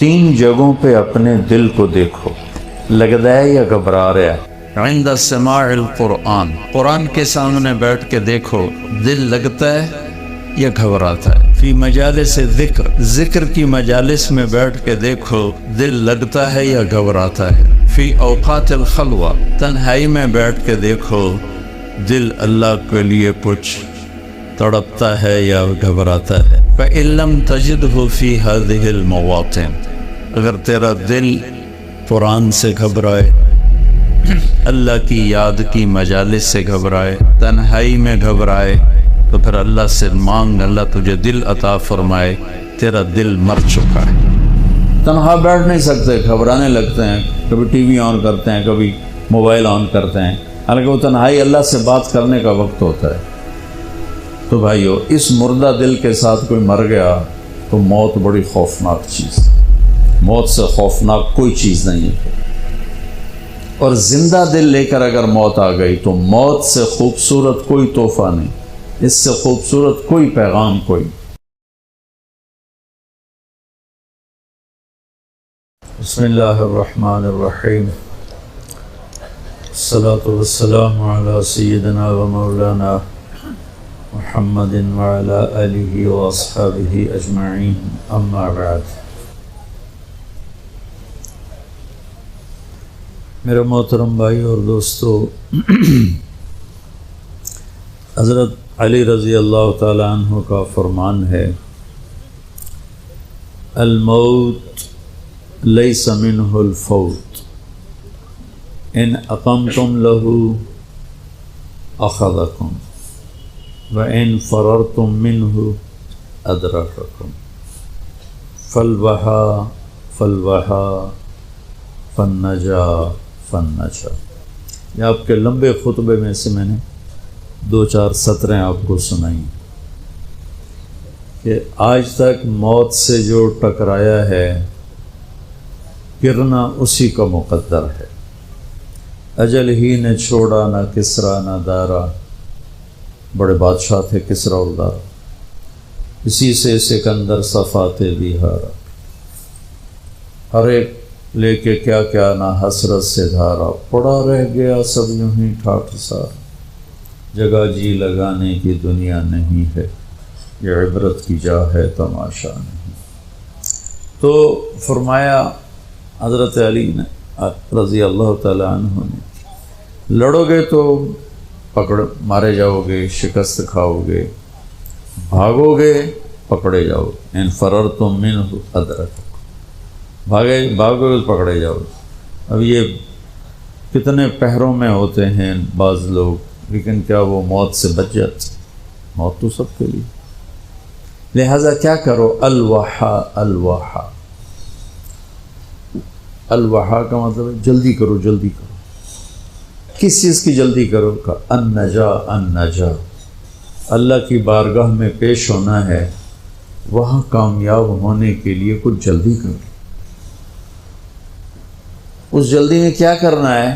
تین جگہوں پہ اپنے دل کو دیکھو، لگتا ہے یا گھبرا رہا ہے؟ عند سماع القرآن، قرآن کے سامنے بیٹھ کے دیکھو، دل لگتا ہے یا گھبراتا ہے؟ فی مجالس ذکر، ذکر کی مجالس میں بیٹھ کے دیکھو، دل لگتا ہے یا گھبراتا ہے؟ فی اوقات الخلوہ، تنہائی میں بیٹھ کے دیکھو، دل اللہ کے لیے کچھ تڑپتا ہے یا گھبراتا ہے؟ فَإِن لَمْ تَجِدْهُ فِي هَذِهِ الْمَوَاطِنِ، اگر تیرا دل قرآن سے گھبرائے، اللہ کی یاد کی مجالس سے گھبرائے، تنہائی میں گھبرائے، تو پھر اللہ سے مانگ، اللہ تجھے دل عطا فرمائے۔ تیرا دل مر چکا ہے، تنہا بیٹھ نہیں سکتے، گھبرانے لگتے ہیں، کبھی ٹی وی آن کرتے ہیں، کبھی موبائل آن کرتے ہیں، حالانکہ وہ تنہائی اللہ سے بات کرنے کا وقت ہوتا ہے۔ تو بھائیو، اس مردہ دل کے ساتھ کوئی مر گیا تو موت بڑی خوفناک چیز ہے، موت سے خوفناک کوئی چیز نہیں ہے۔ اور زندہ دل لے کر اگر موت آ گئی تو موت سے خوبصورت کوئی تحفہ نہیں، اس سے خوبصورت کوئی پیغام کوئی۔ بسم اللہ الرحمن الرحیم، الصلاۃ والسلام علی سیدنا و مولانا محمد وعلی آلہ واصحابہ اجمعین، اما بعد۔ میرے محترم بھائی اور دوستو، حضرت علی رضی اللہ تعالیٰ عنہ کا فرمان ہے، الموت لیس منہ الفوت، ان اقمتم لہ اخذکم وَإِن فَرَرْتُم مِّنْهُ أَدْرَكَكُمْ فَالْوَحَا فَالْوَحَا فَالنَّجَا فَالنَّجَا۔ یہ آپ کے لمبے خطبے میں سے میں نے دو چار سطریں آپ کو سنائیں کہ آج تک موت سے جو ٹکرایا ہے، گرنا اسی کا مقدر ہے۔ اجل ہی نے چھوڑا نہ کسرا نہ دارا، بڑے بادشاہ تھے کسرا اور دارا، اسی سے سکندر صفات بہارا، ہر ایک لے کے کیا کیا نہ حسرت سے دھارا، پڑا رہ گیا سب یوں ہی ٹھاٹھ سارا، جگہ جی لگانے کی دنیا نہیں ہے، یہ عبرت کی جا ہے تماشا نہیں۔ تو فرمایا حضرت علی نے رضی اللہ تعالیٰ عنہ نے، لڑو گے تو مارے جاؤ گے، شکست کھاؤ گے، بھاگو گے پکڑے جاؤ گے، ان فررتم منہ ادرککم، بھاگو گے پکڑے جاؤ گے۔ اب یہ کتنے پہروں میں ہوتے ہیں بعض لوگ، لیکن کیا وہ موت سے بچ جاتے؟ موت تو سب کے لیے۔ لہذا کیا کرو، الوحا الوحا، الوحا کا مطلب ہے جلدی کرو جلدی کرو۔ کس چیز کی جلدی کرو؟ کا النجا النجا، اللہ کی بارگاہ میں پیش ہونا ہے، وہاں کامیاب ہونے کے لیے کچھ جلدی کرو۔ اس جلدی میں کیا کرنا ہے؟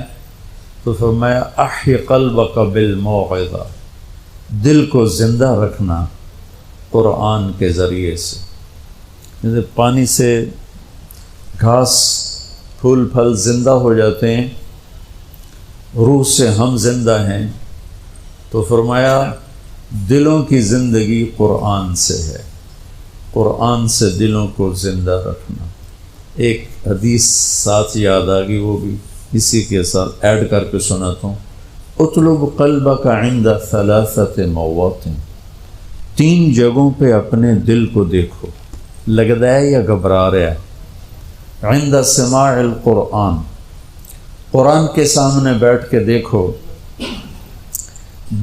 تو فرمایا احی قلبک بالموعظہ، دل کو زندہ رکھنا قرآن کے ذریعے سے۔ جیسے پانی سے گھاس پھول پھل زندہ ہو جاتے ہیں، روح سے ہم زندہ ہیں، تو فرمایا دلوں کی زندگی قرآن سے ہے، قرآن سے دلوں کو زندہ رکھنا۔ ایک حدیث ساتھ یاد آ گئی، وہ بھی اسی کے ساتھ ایڈ کر کے سناتا ہوں۔ اطلب قلبک عند ثلاثۃ مواطن، تین جگہوں پہ اپنے دل کو دیکھو، لگتا ہے یا گھبرا رہا ہے؟ عند سماع القرآن، قرآن کے سامنے بیٹھ کے دیکھو،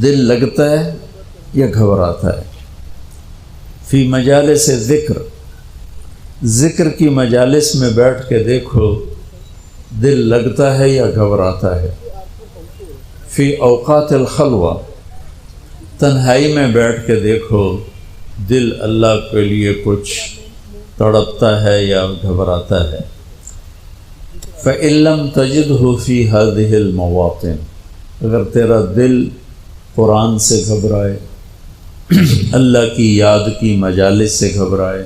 دل لگتا ہے یا گھبراتا ہے؟ فی مجالس ذکر، ذکر کی مجالس میں بیٹھ کے دیکھو، دل لگتا ہے یا گھبراتا ہے؟ فی اوقات الخلوہ، تنہائی میں بیٹھ کے دیکھو، دل اللہ کے لیے کچھ تڑپتا ہے یا گھبراتا ہے؟ فَإِن لَمْ تَجِدْهُ فِي هَذِهِ الْمَوَاطِنِ، اگر تیرا دل قرآن سے گھبرائے، اللہ کی یاد کی مجالس سے گھبرائے،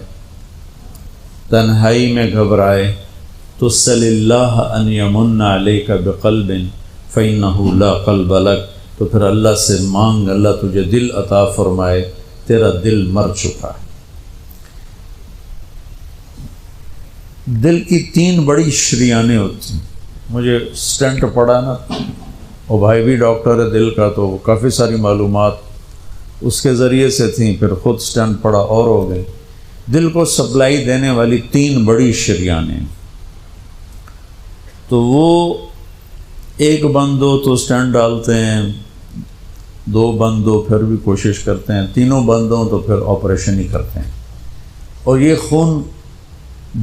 تنہائی میں گھبرائے تو صل اللہ ان یمن علیک بقلب فإنہ لا قلب لک، تو پھر اللہ سے مانگ اللہ تجھے دل عطا فرمائے، تیرا دل مر چکا ہے۔ دل کی 3 بڑی شریانیں ہوتی ہیں۔ مجھے سٹنٹ پڑا نا، وہ بھائی بھی ڈاکٹر ہے دل کا، تو کافی ساری معلومات اس کے ذریعے سے تھیں، پھر خود سٹنٹ پڑا اور ہو گئی۔ دل کو سپلائی دینے والی 3 بڑی شریانیں، تو وہ ایک بند ہو تو سٹنٹ ڈالتے ہیں، 2 بند ہو پھر بھی کوشش کرتے ہیں، 3 بند ہوں تو پھر آپریشن ہی کرتے ہیں۔ اور یہ خون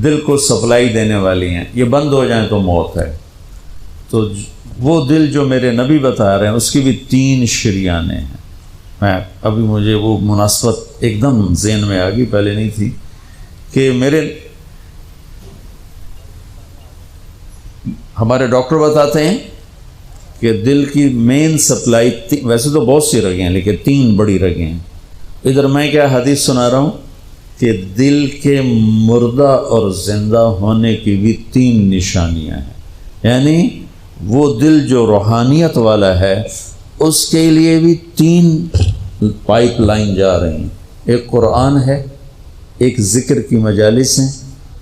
دل کو سپلائی دینے والی ہیں، یہ بند ہو جائیں تو موت ہے۔ تو وہ دل جو میرے نبی بتا رہے ہیں اس کی بھی 3 شریانیں ہیں۔ میں ابھی مجھے وہ مناسبت ایک دم ذہن میں آ گئی، پہلے نہیں تھی، کہ ہمارے ڈاکٹر بتاتے ہیں کہ دل کی مین سپلائی، ویسے تو بہت سی رگیں ہیں لیکن 3 بڑی رگیں ہیں۔ ادھر میں کیا حدیث سنا رہا ہوں کہ دل کے مردہ اور زندہ ہونے کی بھی 3 نشانیاں ہیں، یعنی وہ دل جو روحانیت والا ہے اس کے لیے بھی 3 پائپ لائن جا رہی ہیں۔ ایک قرآن ہے، ایک ذکر کی مجالس ہیں،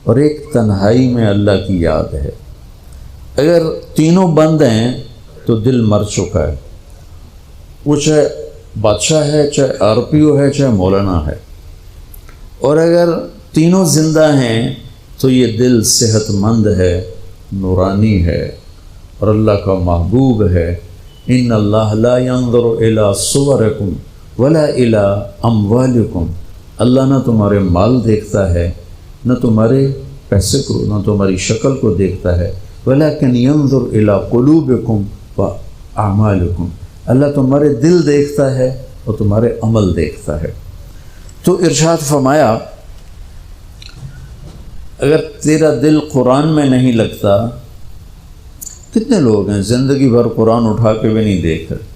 اور ایک تنہائی میں اللہ کی یاد ہے۔ اگر تینوں بند ہیں تو دل مر چکا ہے، وہ چاہے بادشاہ ہے، چاہے RPO ہے، چاہے مولانا ہے۔ اور اگر تینوں زندہ ہیں تو یہ دل صحت مند ہے، نورانی ہے، اور اللہ کا محبوب ہے۔ ان اللہ لا ينظر الى صورکم ولا الى اموالکم، اللہ نہ تمہارے مال دیکھتا ہے، نہ تمہارے پیسے کو، نہ تمہاری شکل کو دیکھتا ہے، ولکن ينظر الى قلوبکم واعمالکم، اللہ تمہارے دل دیکھتا ہے اور تمہارے عمل دیکھتا ہے۔ تو ارشاد فرمایا اگر تیرا دل قرآن میں نہیں لگتا، کتنے لوگ ہیں زندگی بھر قرآن اٹھا کے بھی نہیں دیکھ رہے،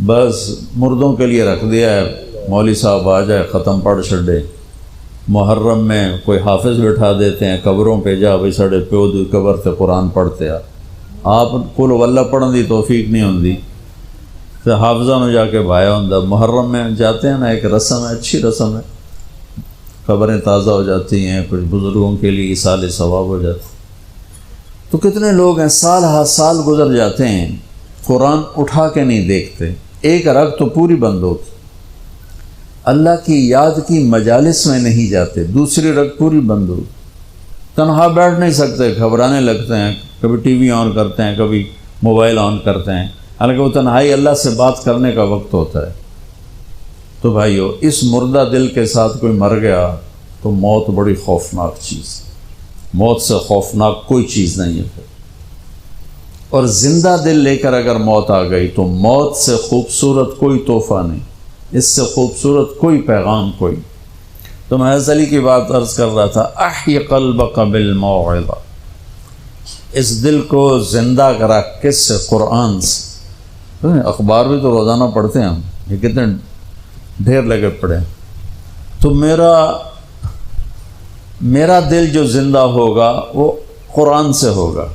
بس مردوں کے لیے رکھ دیا ہے، مولوی صاحب آ جائے ختم پڑھ چھڑے۔ محرم میں کوئی حافظ بٹھا دیتے ہیں قبروں پہ، جا بھائی ساڑے پیو دی قبر تے قرآن پڑھتے آ، آپ کل واللہ پڑھن دی توفیق نہیں ہوندی تو حافظہ میں جا کے بھایا ہوں۔ محرم میں جاتے ہیں نا، ایک رسم ہے، اچھی رسم ہے، قبریں تازہ ہو جاتی ہیں، کچھ بزرگوں کے لیے ایصال ثواب ہو جاتا ہے۔ تو کتنے لوگ ہیں سال ہا سال گزر جاتے ہیں قرآن اٹھا کے نہیں دیکھتے، ایک رگ تو پوری بند ہوتی، اللہ کی یاد کی مجالس میں نہیں جاتے، دوسری رگ پوری بند ہوتی، تنہا بیٹھ نہیں سکتے، گھبرانے لگتے ہیں، کبھی ٹی وی آن کرتے ہیں، کبھی موبائل آن کرتے ہیں، حالانکہ وہ تنہائی اللہ سے بات کرنے کا وقت ہوتا ہے۔ تو بھائیو، اس مردہ دل کے ساتھ کوئی مر گیا تو موت بڑی خوفناک چیز، موت سے خوفناک کوئی چیز نہیں ہے پھر۔ اور زندہ دل لے کر اگر موت آ گئی تو موت سے خوبصورت کوئی تحفہ نہیں، اس سے خوبصورت کوئی پیغام کوئی۔ تو میں حضرت علی کی بات عرض کر رہا تھا، احی قلبک بالموعظہ، اس دل کو زندہ کرا کس سے؟ قرآن سے۔ اخبار بھی تو روزانہ پڑھتے ہیں ہم، یہ کتنے ڈھیر لگے پڑے۔ تو میرا دل جو زندہ ہوگا وہ قرآن سے ہوگا،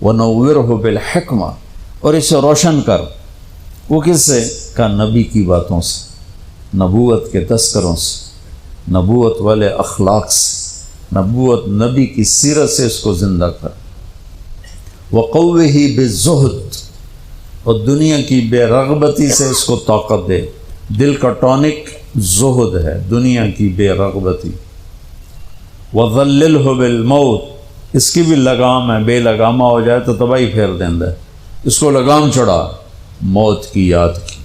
وَنَوِّرْهُ بِالْحِکْمَةِ، اور اسے روشن کر، وہ کس سے؟ کا نبی کی باتوں سے، نبوت کے تذکروں سے، نبوت والے اخلاق سے، نبوت نبی کی سیرت سے اس کو زندہ کر۔ وَقَوِّهِ بِالزُّهْدِ، اور دنیا کی بے رغبتی سے اس کو طاقت دے۔ دل کا ٹونک زہد ہے، دنیا کی بے رغبتی۔ وَظَلِّلْهُ بِالْمَوْتِ، اس کی بھی لگام ہے، بے لگامہ ہو جائے تو تباہی پھیر دیندہ ہے، اس کو لگام چڑھا موت کی یاد کی۔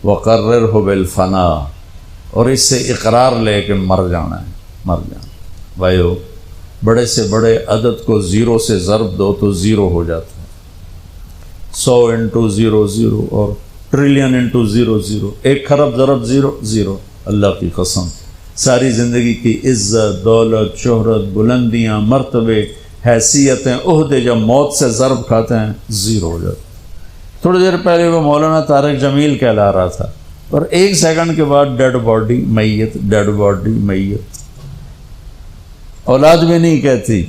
وَقَرِّرْهُ بِالْفَنَاءِ، اور اس سے اقرار لے کہ مر جانا ہے، مر جانا۔ بھائیو، بڑے سے بڑے عدد کو 0 سے ضرب دو تو 0 ہو جاتا ہے، 100 انٹو 0 0، اور ٹریلین انٹو 0 0، 1 خرب ضرب 0 0۔ اللہ کی قسم، ساری زندگی کی عزت، دولت، شہرت، بلندیاں، مرتبے، حیثیتیں، عہدے جب موت سے ضرب کھاتے ہیں 0 ہو جاتے۔ تھوڑی دیر پہلے وہ مولانا طارق جمیل کہلا رہا تھا، اور 1 سیکنڈ کے بعد ڈیڈ باڈی میت، ڈیڈ باڈی میت۔ اولاد بھی نہیں کہتی.